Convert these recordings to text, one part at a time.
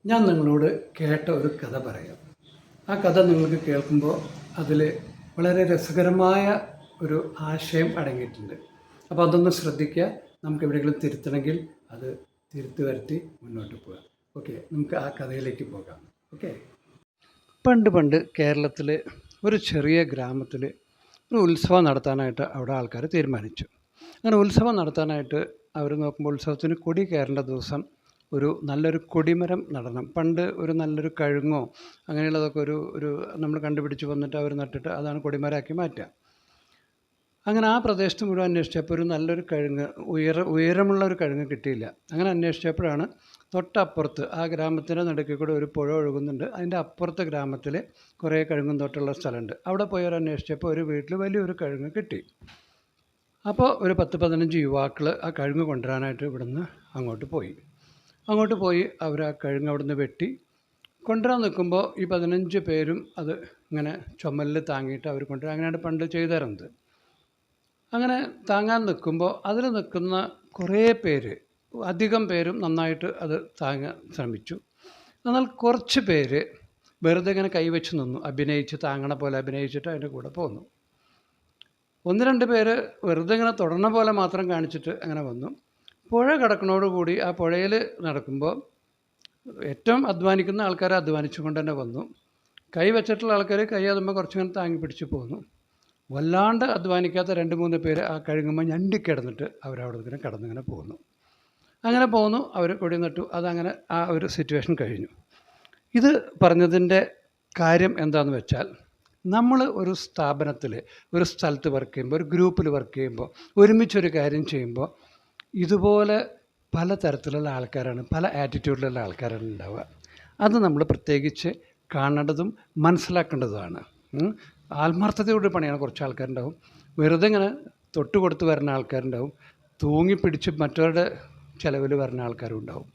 ഞാൻ നിങ്ങളോട് കേട്ട ഒരു കഥ പറയാം. ആ കഥ നിങ്ങൾക്ക് കേൾക്കുമ്പോൾ അതിൽ വളരെ രസകരമായ ഒരു ആശയം അടങ്ങിയിട്ടുണ്ട്. അപ്പോൾ അതൊന്ന് ശ്രദ്ധിക്കുക. നമുക്ക് എവിടെയെങ്കിലും തിരുത്തണമെങ്കിൽ അത് തിരുത്തി വരുത്തി മുന്നോട്ട് പോകാം. ഓക്കെ, നമുക്ക് ആ കഥയിലേക്ക് പോകാം. ഓക്കെ. പണ്ട് കേരളത്തിൽ ഒരു ചെറിയ ഗ്രാമത്തിൽ ഒരു ഉത്സവം നടത്താനായിട്ട് അവിടെ ആൾക്കാർ തീരുമാനിച്ചു. അങ്ങനെ ഉത്സവം നടത്താനായിട്ട് അവർ നോക്കുമ്പോൾ ഉത്സവത്തിന് കൊടി കയറേണ്ട ദിവസം ഒരു നല്ലൊരു കൊടിമരം നടണം. പണ്ട് ഒരു നല്ലൊരു കഴുങ്ങോ അങ്ങനെയുള്ളതൊക്കെ ഒരു ഒരു നമ്മൾ കണ്ടുപിടിച്ച് വന്നിട്ട് അവർ നട്ടിട്ട് അതാണ് കൊടിമരമാക്കി മാറ്റുക. അങ്ങനെ ആ പ്രദേശത്ത് മുഴുവൻ അന്വേഷിച്ചപ്പോൾ ഒരു നല്ലൊരു കഴുങ്ങ് ഉയരമുള്ള ഒരു കഴുങ്ങ് കിട്ടിയില്ല. അങ്ങനെ അന്വേഷിച്ചപ്പോഴാണ് തൊട്ടപ്പുറത്ത് ആ ഗ്രാമത്തിൻ്റെ നടുക്കിൽ കൂടെ ഒരു പുഴ ഒഴുകുന്നുണ്ട്. അതിൻ്റെ അപ്പുറത്തെ ഗ്രാമത്തിൽ കുറേ കഴുങ്ങും തോട്ടമുള്ള സ്ഥലമുണ്ട്. അവിടെ പോയി അവർ അന്വേഷിച്ചപ്പോൾ ഒരു വീട്ടിൽ വലിയൊരു കഴുങ്ങ് കിട്ടി. അപ്പോൾ ഒരു 10-15 യുവാക്കൾ ആ കഴുങ്ങ് കൊണ്ടുവരാനായിട്ട് ഇവിടുന്ന് അങ്ങോട്ട് പോയി അവർ ആ കഴുങ്ങ് അവിടുന്ന് വെട്ടി കൊണ്ടുവരാൻ നിൽക്കുമ്പോൾ ഈ 15 പേരും അത് ഇങ്ങനെ ചുമലിൽ താങ്ങിയിട്ട് അവർ കൊണ്ടുവരാൻ, അങ്ങനെയാണ് പണ്ട് ചെയ്തു തരുന്നത്. അങ്ങനെ താങ്ങാൻ നിൽക്കുമ്പോൾ അതിൽ നിൽക്കുന്ന കുറേ പേര്, അധികം പേരും നന്നായിട്ട് അത് താങ്ങാൻ ശ്രമിച്ചു. എന്നാൽ കുറച്ച് പേര് വെറുതെ ഇങ്ങനെ കൈവച്ച് നിന്നു, അഭിനയിച്ച് താങ്ങണ പോലെ അഭിനയിച്ചിട്ട് അതിൻ്റെ കൂടെ പോന്നു. 1-2 പേര് വെറുതെ ഇങ്ങനെ തൊടണ പോലെ മാത്രം കാണിച്ചിട്ട് അങ്ങനെ വന്നു. പുഴ കടക്കണോടുകൂടി ആ പുഴയിൽ നടക്കുമ്പോൾ ഏറ്റവും അധ്വാനിക്കുന്ന ആൾക്കാർ അധ്വാനിച്ചുകൊണ്ട് തന്നെ വന്നു. കൈ വെച്ചിട്ടുള്ള ആൾക്കാർ കൈ അതുമ്പോൾ കുറച്ചിങ്ങനെ താങ്ങി പിടിച്ച് പോന്നു. വല്ലാണ്ട് അധ്വാനിക്കാത്ത 2-3 പേര് ആ കഴുകുമ്പോൾ ഞണ്ടിക്കിടന്നിട്ട് അവരവിടെ ഇങ്ങനെ കിടന്നിങ്ങനെ പോന്നു. അങ്ങനെ പോന്നു, അവർ കൊടി നട്ടു. അതങ്ങനെ ആ ഒരു സിറ്റുവേഷൻ കഴിഞ്ഞു. ഇത് പറഞ്ഞതിൻ്റെ കാര്യം എന്താണെന്ന് വെച്ചാൽ, നമ്മൾ ഒരു സ്ഥാപനത്തിൽ, ഒരു സ്ഥലത്ത് വർക്ക് ചെയ്യുമ്പോൾ, ഒരു ഗ്രൂപ്പിൽ വർക്ക് ചെയ്യുമ്പോൾ, ഒരുമിച്ചൊരു കാര്യം ചെയ്യുമ്പോൾ ഇതുപോലെ പല തരത്തിലുള്ള ആൾക്കാരാണ്, പല ആറ്റിറ്റ്യൂഡിലുള്ള ആൾക്കാരാണ് ഉണ്ടാവുക. അത് നമ്മൾ പ്രത്യേകിച്ച് കാണേണ്ടതും മനസ്സിലാക്കേണ്ടതുമാണ്. ആത്മാർത്ഥതയോട് പണിയാണ് കുറച്ച് ആൾക്കാരുണ്ടാവും. വെറുതെ ഇങ്ങനെ തൊട്ട് കൊടുത്ത് വരുന്ന ആൾക്കാരുണ്ടാവും. തൂങ്ങിപ്പിടിച്ച് മറ്റവരുടെ ചിലവിൽ വരുന്ന ആൾക്കാരും ഉണ്ടാവും.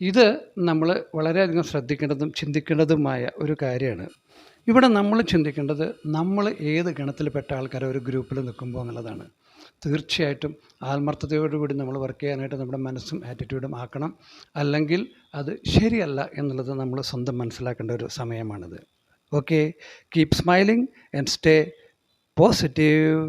ഇത് നമ്മൾ വളരെയധികം ശ്രദ്ധിക്കേണ്ടതും ചിന്തിക്കേണ്ടതുമായ ഒരു കാര്യമാണ്. ഇവിടെ നമ്മൾ ചിന്തിക്കേണ്ടത് നമ്മൾ ഏത് ഗണത്തിൽപ്പെട്ട ആൾക്കാരെ ഒരു ഗ്രൂപ്പിൽ നിൽക്കുമ്പോൾ എന്നുള്ളതാണ്. തീർച്ചയായിട്ടും ആത്മാർത്ഥതയോടുകൂടി നമ്മൾ വർക്ക് ചെയ്യാനായിട്ട് നമ്മുടെ മനസ്സും ആറ്റിറ്റ്യൂഡും ആക്കണം. അല്ലെങ്കിൽ അത് ശരിയല്ല എന്നുള്ളത് നമ്മൾ സ്വന്തം മനസ്സിലാക്കേണ്ട ഒരു സമയമാണിത്. Okay, keep smiling and stay positive.